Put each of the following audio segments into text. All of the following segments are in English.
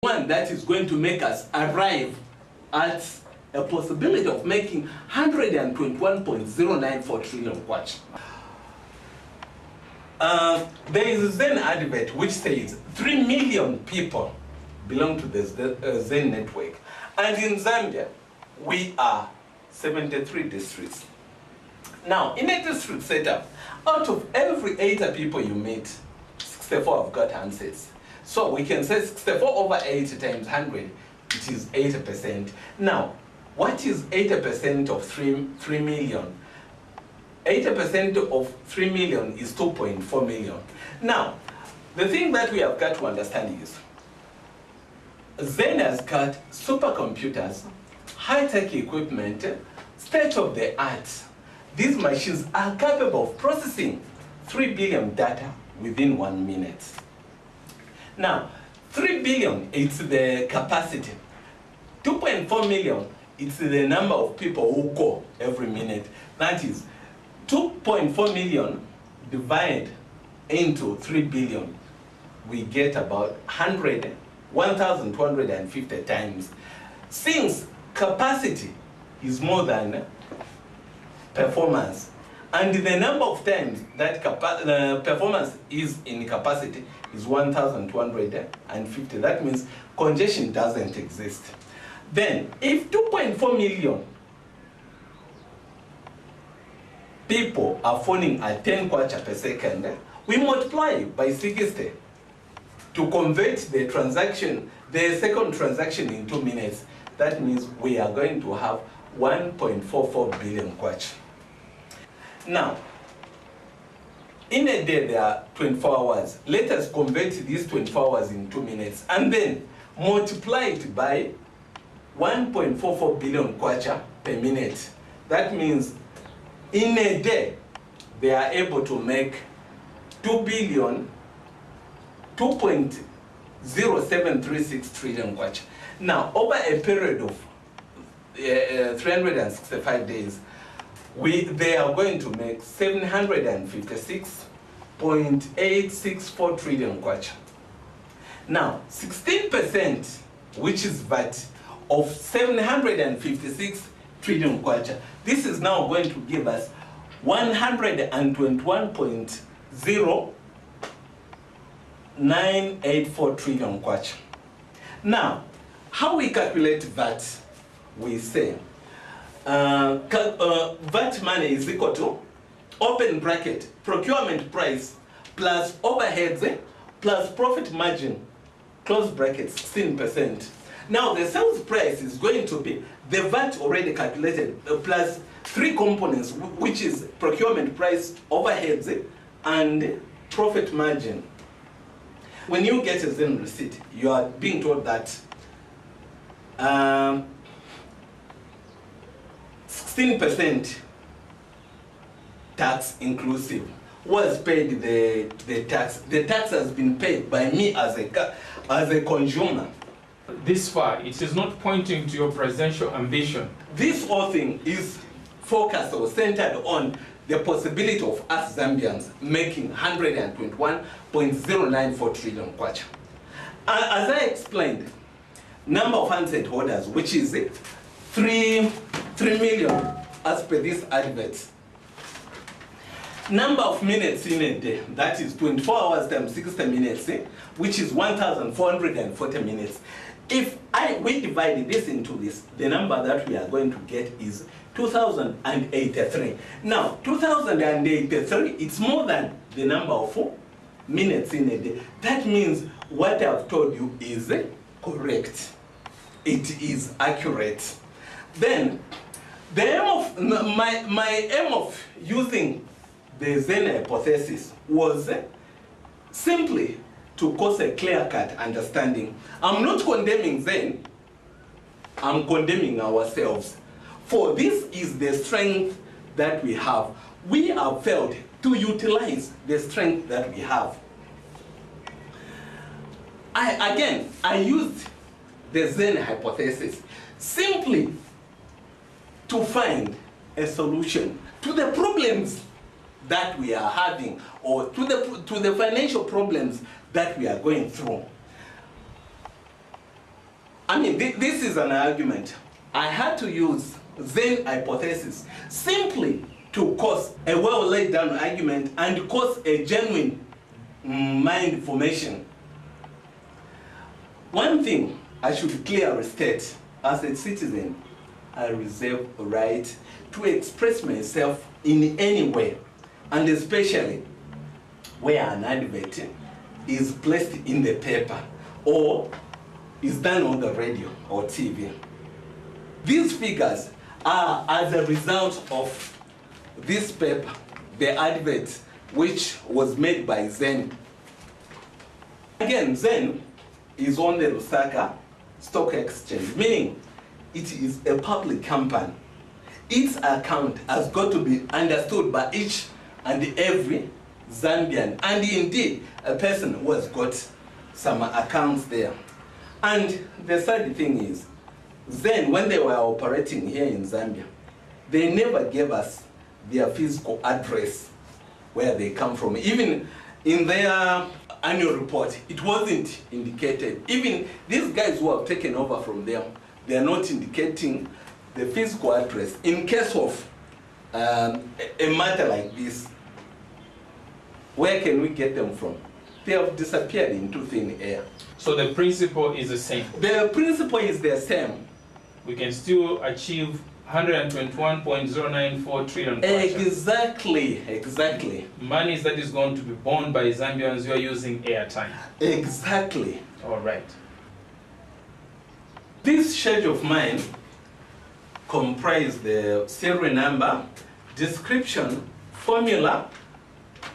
one that is going to make us arrive at a possibility of making 121.094 trillion kwacha. There is then advert which says 3 million people belong to the Zen network, and in Zambia we are 73 districts. Now, in a district setup, out of every 80 people you meet, 64 have got handsets. So we can say 64 over 80 times 100, it is 80%. Now, what is 80% of 3 million? 80% of 3 million is 2.4 million. Now, the thing that we have got to understand is, Zen has got supercomputers, high-tech equipment, state-of-the-art. These machines are capable of processing 3 billion data within 1 minute. Now, 3 billion is the capacity. 2.4 million is the number of people who go every minute. That is 2.4 million divided into 3 billion. We get about 1,250 times. Since capacity is more than performance, and the number of times that performance is in capacity is 1,250. That means congestion doesn't exist. Then, if 2.4 million people are phoning at 10 kwacha per second, we multiply by 60 to convert the transaction, the second transaction in 2 minutes. That means we are going to have 1.44 billion kwacha. Now, in a day there are 24 hours. Let us convert these 24 hours in 2 minutes and then multiply it by 1.44 billion kwacha per minute. That means in a day they are able to make 2.0736 trillion kwacha. Now, over a period of 365 days, they are going to make 756.864 trillion kwacha. Now, 16%, which is VAT, of 756 trillion kwacha, this is now going to give us 121.0984 trillion kwacha. Now, how we calculate VAT? We say VAT money is equal to, open bracket, procurement price plus overheads plus profit margin, close bracket, 16%. Now the sales price is going to be the VAT already calculated plus 3 components, which is procurement price, overheads, and profit margin. When you get a Zen receipt, you are being told that 16% tax inclusive was paid the tax. The tax has been paid by me as a consumer. This far, it is not pointing to your presidential ambition. This whole thing is focused or centered on the possibility of us Zambians making 121.094 trillion kwacha. As I explained, number of handset holders, which is 3 million as per this advert. Number of minutes in a day, that is 24 hours times 60 minutes, which is 1,440 minutes. If we divide this into this, the number that we are going to get is 2,083. Now, 2,083, it's more than the number of minutes in a day. That means what I've told you is correct. It is accurate. Then, the aim of my aim of using the Zen hypothesis was simply to cause a clear-cut understanding. I'm not condemning Zen, I'm condemning ourselves. For this is the strength that we have. We have failed to utilize the strength that we have. I used the Zen hypothesis simply to find a solution to the problems that we are having, or to the financial problems that we are going through. I mean, this is an argument. I had to use Zen hypothesis simply to cause a well laid down argument and cause a genuine mind formation. One thing I should clearly state, as a citizen, I reserve a right to express myself in any way, and especially where an advert is placed in the paper or is done on the radio or TV. These figures are as a result of this paper, the advert, which was made by Zen. Again, Zen is on the Lusaka Stock Exchange, meaning it is a public company. Its account has got to be understood by each and every Zambian, and indeed a person who has got some accounts there. And the sad thing is, Zen, when they were operating here in Zambia, they never gave us their physical address where they come from. Even in their annual report, it wasn't indicated. Even these guys who have taken over from them, they are not indicating the physical address. In case of a matter like this, where can we get them from? They have disappeared into thin air. So the principle is the same. The principle is the same. We can still achieve 121.094 trillion. Exactly. Money that is going to be borne by Zambians who are using airtime. Exactly. All right. This schedule of mine comprises the serial number, description, formula,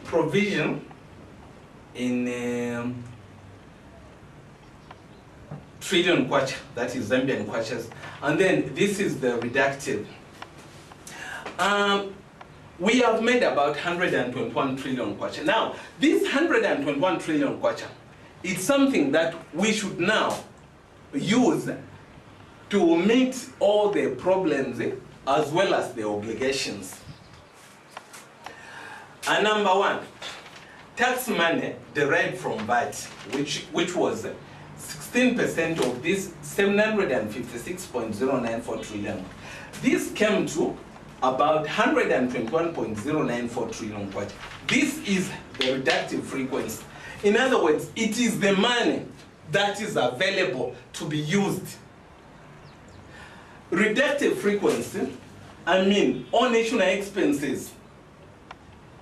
provision in trillion kwacha, that is Zambian kwachas, and then this is the reductive. We have made about 121 trillion kwacha. Now, this 121 trillion kwacha, it's something that we should now use to meet all the problems as well as the obligations. And number one, tax money derived from VAT, which was 16% of this 756.094 trillion. This came to about 121.094 trillion. This is the reductive frequency. In other words, it is the money that is available to be used. Reductive frequency, I mean, all national expenses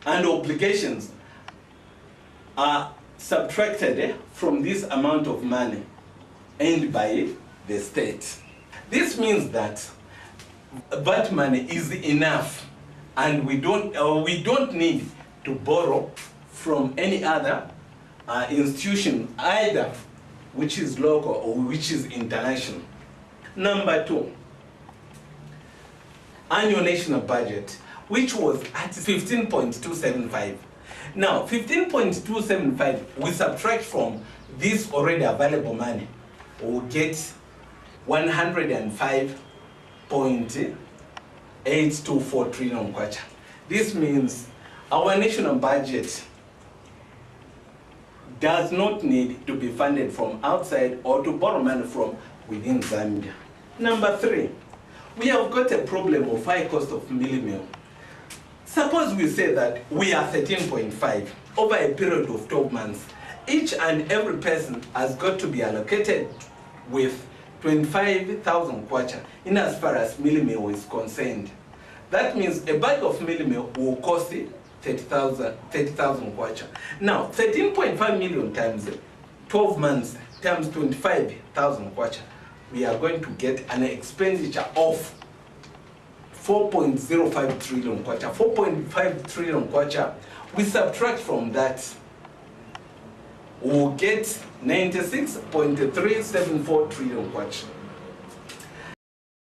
and obligations are subtracted from this amount of money earned by the state. This means that VAT money is enough, and we don't need to borrow from any other institution, either which is local or which is international. Number two, annual national budget, which was at 15.275. Now, 15.275, we subtract from this already available money, we'll get 105.824 trillion kwacha. This means our national budget does not need to be funded from outside or to borrow money from within Zambia. Number three, we have got a problem of high cost of millimil. Suppose we say that we are 13.5 over a period of 12 months. Each and every person has got to be allocated with 25,000 kwacha in as far as millimil is concerned. That means a bag of millimil will cost 30,000 kwacha. Now, 13.5 million times 12 months times 25,000 kwacha, we are going to get an expenditure of 4.05 trillion kwacha. 4.5 trillion kwacha, we subtract from that, we'll get 96.374 trillion kwacha.